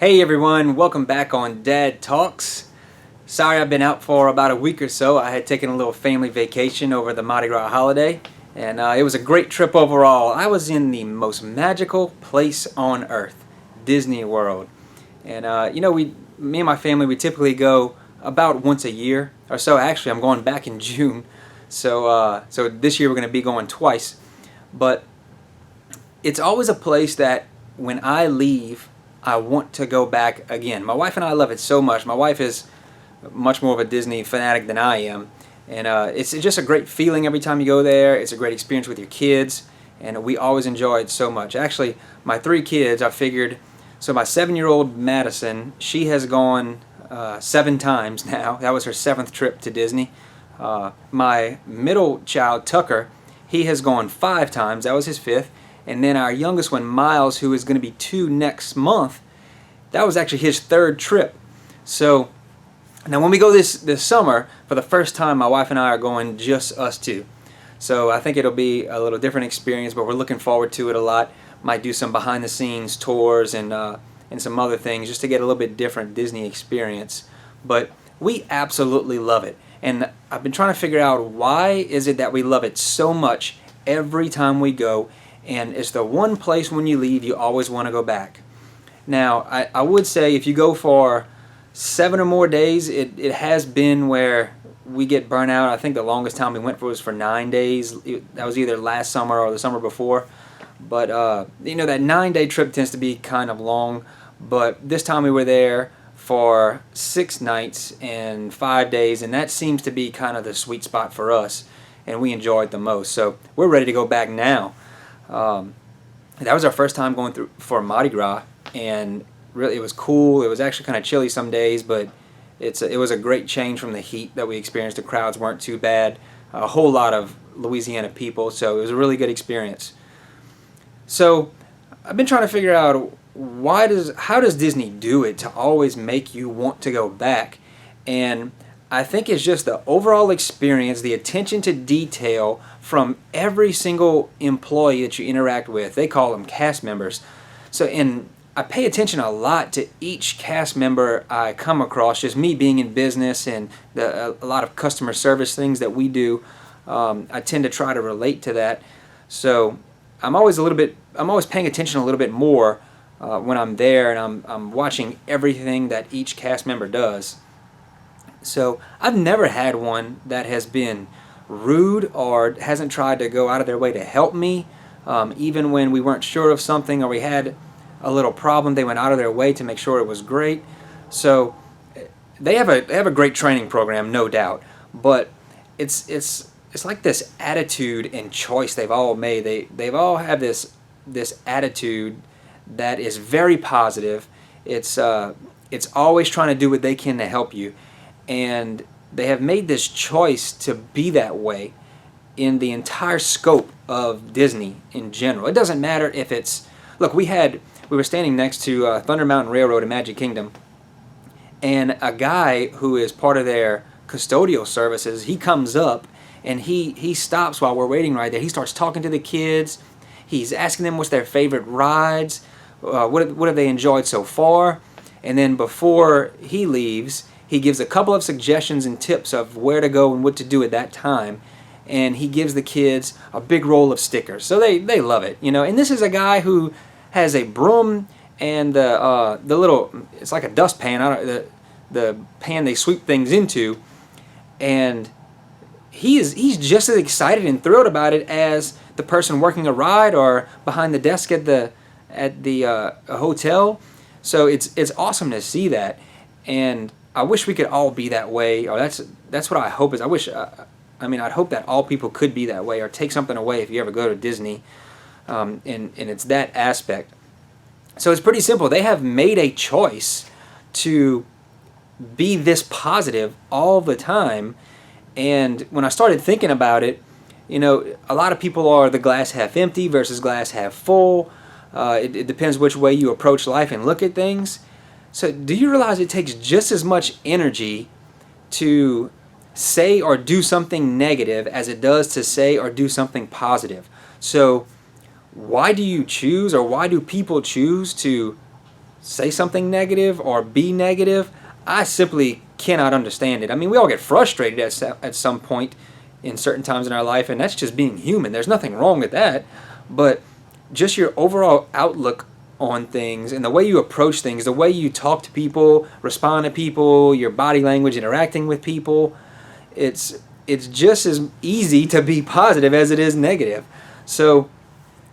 Hey everyone, welcome back on Dad Talks. Sorry I've been out for about a week or so. I had taken a little family vacation over the Mardi Gras holiday, and it was a great trip overall. I was in the most magical place on earth, Disney World. And me and my family, we typically go about once a year or so. Actually, I'm going back in June, so this year we're going to be going twice. But it's always a place that when I leave, I want to go back again. My wife and I love it so much. My wife is much more of a Disney fanatic than I am, and it's just a great feeling every time you go there. It's a great experience with your kids, and we always enjoy it so much. Actually, my three kids, I figured, so my 7-year-old Madison, she has gone 7 times now. That was her 7th trip to Disney. My middle child, Tucker, he has gone 5 times. That was his 5th. And then our youngest one, Miles, who is going to be 2 next month, that was actually his 3rd trip. So now when we go this summer, for the first time, my wife and I are going just us two. So I think it'll be a little different experience, but we're looking forward to it a lot. Might do some behind the scenes tours and some other things just to get a little bit different Disney experience. But we absolutely love it. And I've been trying to figure out why is it that we love it so much every time we go. And it's the one place when you leave you always want to go back. Now, I would say if you go for 7 or more days, it has been where we get burnt out. I think the longest time we went for was for 9 days. That was either last summer or the summer before. But, that 9-day trip tends to be kind of long. But this time we were there for 6 nights and 5 days, and that seems to be kind of the sweet spot for us, and we enjoy it the most. So we're ready to go back now. That was our first time going through for Mardi Gras, and really it was cool. It was actually kind of chilly some days, but it was a great change from the heat that we experienced. The crowds weren't too bad. A whole lot of Louisiana people, so it was a really good experience. So I've been trying to figure out how does Disney do it to always make you want to go back? And I think it's just the overall experience, the attention to detail from every single employee that you interact with. They call them cast members. So, and I pay attention a lot to each cast member I come across, just me being in business and a lot of customer service things that we do. I tend to try to relate to that. So I'm always paying attention a little bit more when I'm there, and I'm watching everything that each cast member does. So I've never had one that has been rude or hasn't tried to go out of their way to help me. Even when we weren't sure of something or we had a little problem, they went out of their way to make sure it was great. So they have a great training program, no doubt. But it's like this attitude and choice they've all made. They've all have this attitude that is very positive. It's always trying to do what they can to help you. And they have made this choice to be that way in the entire scope of Disney in general. It doesn't matter if it's... Look, we were standing next to Thunder Mountain Railroad in Magic Kingdom, and a guy who is part of their custodial services, he comes up and he stops while we're waiting right there. He starts talking to the kids. He's asking them what's their favorite rides, what have they enjoyed so far, and then before he leaves, he gives a couple of suggestions and tips of where to go and what to do at that time. And he gives the kids a big roll of stickers. So they love it, And this is a guy who has a broom and the little, it's like a dustpan, the pan they sweep things into. And he's just as excited and thrilled about it as the person working a ride or behind the desk at the hotel. So it's awesome to see that. And I wish we could all be that way, or that's what I hope is. I'd hope that all people could be that way, or take something away if you ever go to Disney, and it's that aspect. So it's pretty simple. They have made a choice to be this positive all the time, and when I started thinking about it, a lot of people are the glass half empty versus glass half full. It depends which way you approach life and look at things. So do you realize it takes just as much energy to say or do something negative as it does to say or do something positive? So why do you choose, or why do people choose to say something negative or be negative, I simply cannot understand it. I mean, we all get frustrated at some point in certain times in our life, and that's just being human. There's nothing wrong with that. But just your overall outlook on things and the way you approach things, the way you talk to people, respond to people, your body language, interacting with people, it's just as easy to be positive as it is negative. So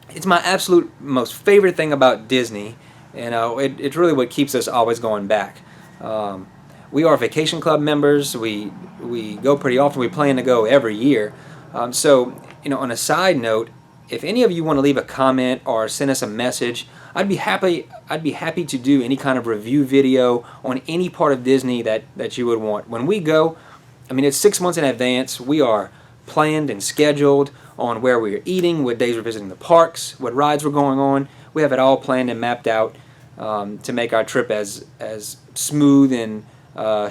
it's my absolute most favorite thing about Disney, and it's really what keeps us always going back. We are Vacation Club members. We go pretty often. We plan to go every year. So, on a side note, if any of you want to leave a comment or send us a message, I'd be happy to do any kind of review video on any part of Disney that you would want. When we go, I mean, it's 6 months in advance. We are planned and scheduled on where we're eating, what days we're visiting the parks, what rides we're going on. We have it all planned and mapped out to make our trip as smooth and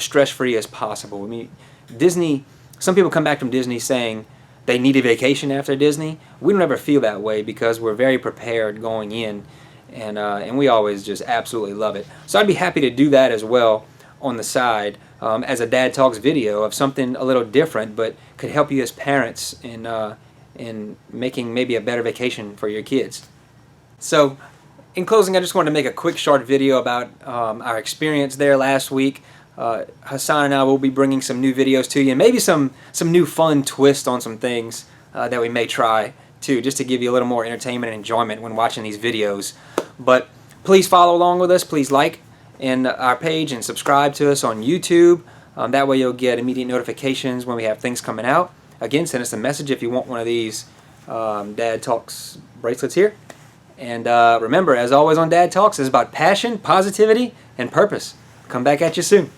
stress-free as possible. I mean, Disney, some people come back from Disney saying they need a vacation after Disney. We don't ever feel that way because we're very prepared going in, and we always just absolutely love it. So I'd be happy to do that as well on the side as a Dad Talks video of something a little different, but could help you as parents in making maybe a better vacation for your kids. So in closing, I just wanted to make a quick short video about our experience there last week. Hassan and I will be bringing some new videos to you, and maybe some new fun twist on some things that we may try too, just to give you a little more entertainment and enjoyment when watching these videos. But please follow along with us. Please like our page and subscribe to us on YouTube. That way you'll get immediate notifications when we have things coming out. Again, send us a message if you want one of these Dad Talks bracelets here. And remember, as always on Dad Talks, it's about passion, positivity, and purpose. Come back at you soon.